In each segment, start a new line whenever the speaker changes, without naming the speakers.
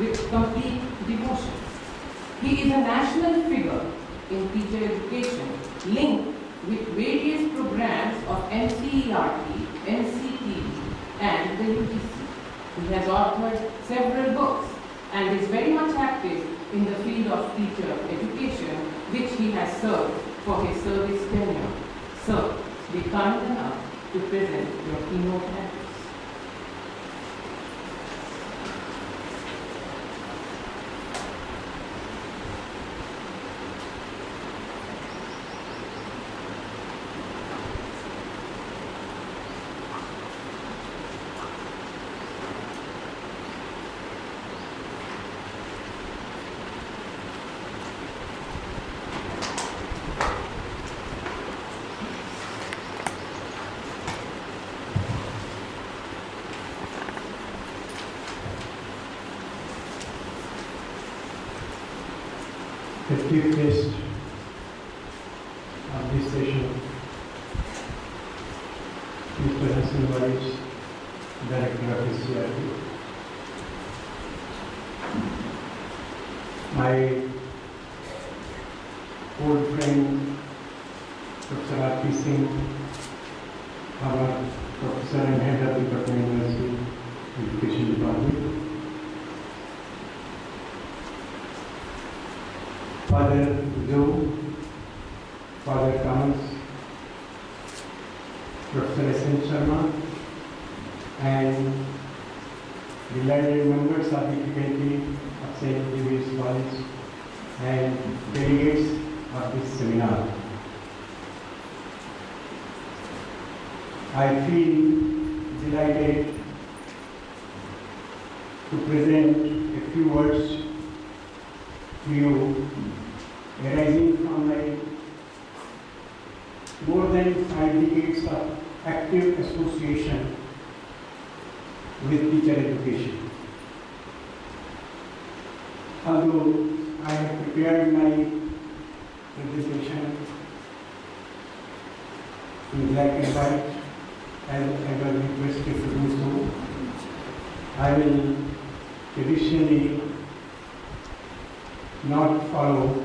with complete devotion. He is a national figure in teacher education, linked with various programs of NCERT, NCTE, and the UGC. He has authored several books and is very much active in the field of teacher education, which he has served for his service tenure. Sir, be kind enough to present your keynote address.
The chief guest of this session, Mr. Hassan Waris, Director of NCERT. My old friend, Professor R.P. Singh, our Professor and Head of the Patna University Education Department. Father Joe, Father Thomas, Professor S.N. Sharma, and the learned members of the faculty of St. David's College and delegates of this seminar. I feel delighted to present a few words to you arising from my more than 5 decades of active association with teacher education. Although I have prepared my presentation in black and white, as I was requested to do so, I will traditionally not follow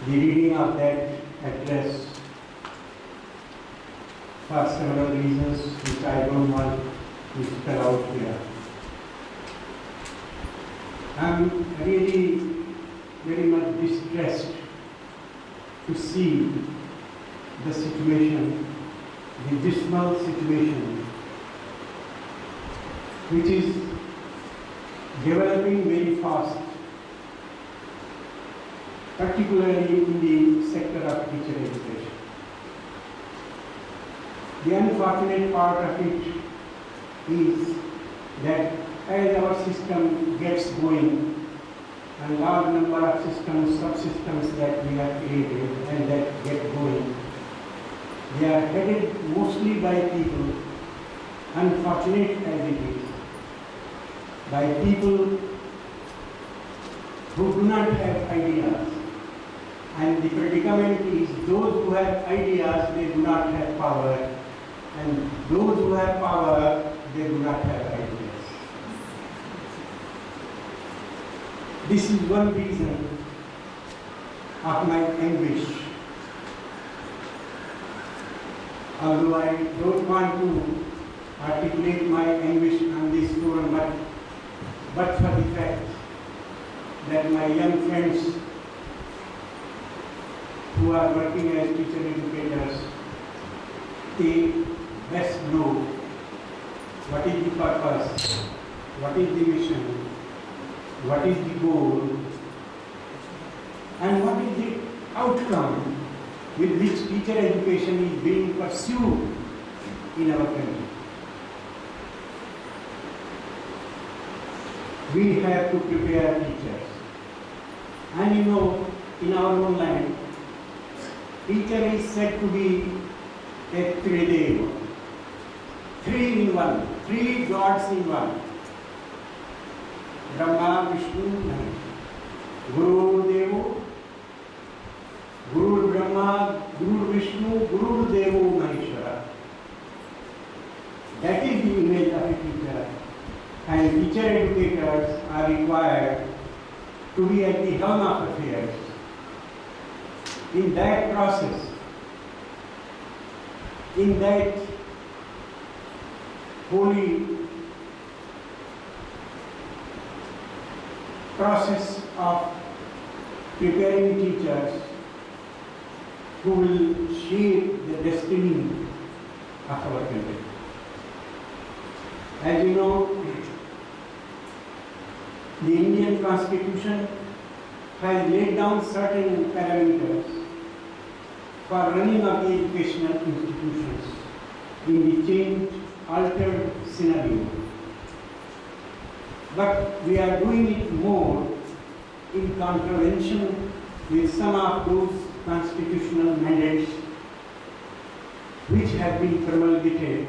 the reading of that address for several reasons which I don't want to spell out here. I am really very much distressed to see the situation, the dismal situation, which is developing very fast, particularly in the sector of teacher education. The unfortunate part of it is that as our system gets going, a large number of systems, subsystems that we have created and that get going, they are headed mostly by people, unfortunate as it is, by people who do not have ideas. And the predicament is those who have ideas, they do not have power, and those who have power, they do not have ideas. This is one reason of my anguish. Although I don't want to articulate my anguish on this forum, but for the fact that my young friends who are working as teacher educators, they best know what is the purpose, what is the mission, what is the goal, and what is the outcome with which teacher education is being pursued in our country. We have to prepare teachers. And you know, in our own land, teacher is said to be a Trideva, three in one, three gods in one. Brahma, Vishnu, Mahesh. Guru Devo, Guru Brahma, Guru Vishnu, Guru Devo Maheshwara. That is the image of a teacher. And teacher educators required to be at the helm of affairs. In that process, in that holy process of preparing teachers who will shape the destiny of our country. As you know, the Indian Constitution has laid down certain parameters for running of the educational institutions in the changed, altered scenario. But we are doing it more in contravention with some of those constitutional mandates which have been promulgated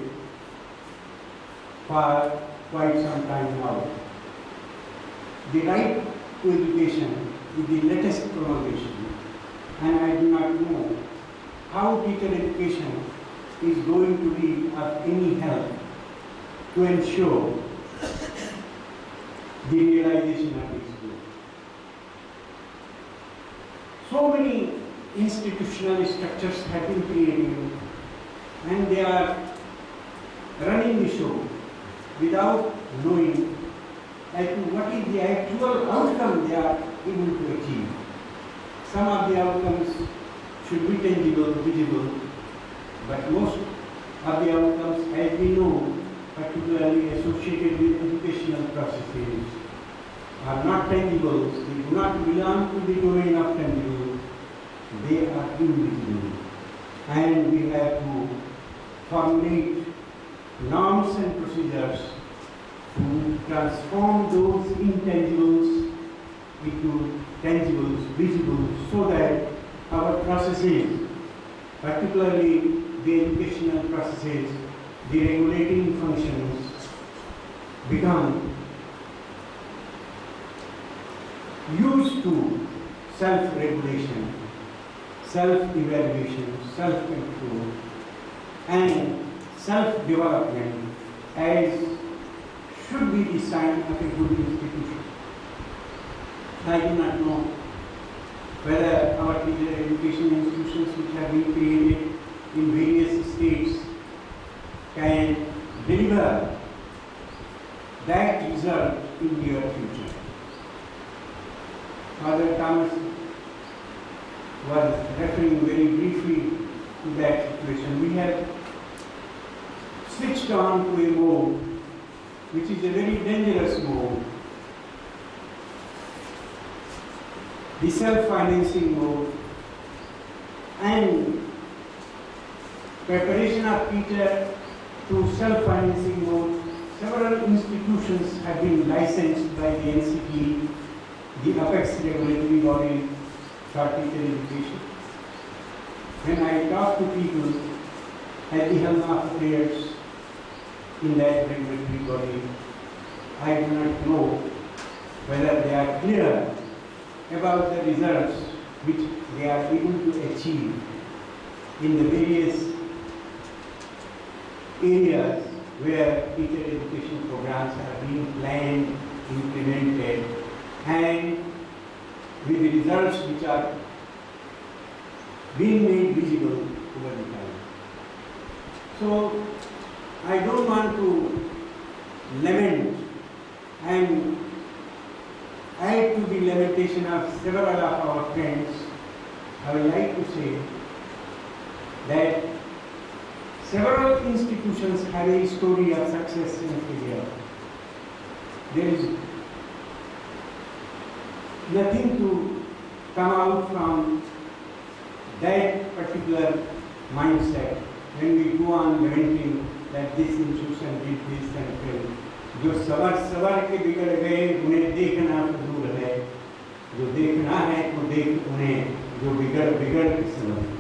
for quite some time now. The right to education is the latest promulgation, and I do not know how teacher education is going to be of any help to ensure the realization of this goal. So many institutional structures have been created, and they are running the show without knowing as to what is the actual outcome they are able to achieve. Some of the outcomes should be tangible, visible, but most of the outcomes, as we know, particularly associated with educational processes, are not tangible. They do not belong to the domain of tangible. They are invisible. And we have to formulate norms and procedures to transform those intangibles into tangibles, visible, so that our processes, particularly the educational processes, the regulating functions, become used to self-regulation, self-evaluation, self-control, and self-development as should be the sign of a good institution. I do not know whether our teacher education institutions which have been created in various states can deliver that result in the near future. Father Thomas was referring very briefly to that situation. We have switched on to a mode which is a very dangerous mode, the self-financing mode, and preparation of teacher to self-financing mode. Several institutions have been licensed by the NCT, the apex regulatory body for teacher education. When I talk to people at the helm of affairs in that regulatory body, I do not know whether they are clear about the results which they are able to achieve in the various areas where teacher education programs are being planned, implemented, and with the results which are being made visible over the time. So, I don't want to lament and add to the lamentation of several of our friends. I would like to say that several institutions have a story of success and failure. There is nothing to come out from that particular mindset when we go on lamenting that this institution did this and failed. जो सवर के बिगड़ गए उन्हें देखना फजूल है, जो देखना है तो देख उन्हें जो बिगड़ के सवर।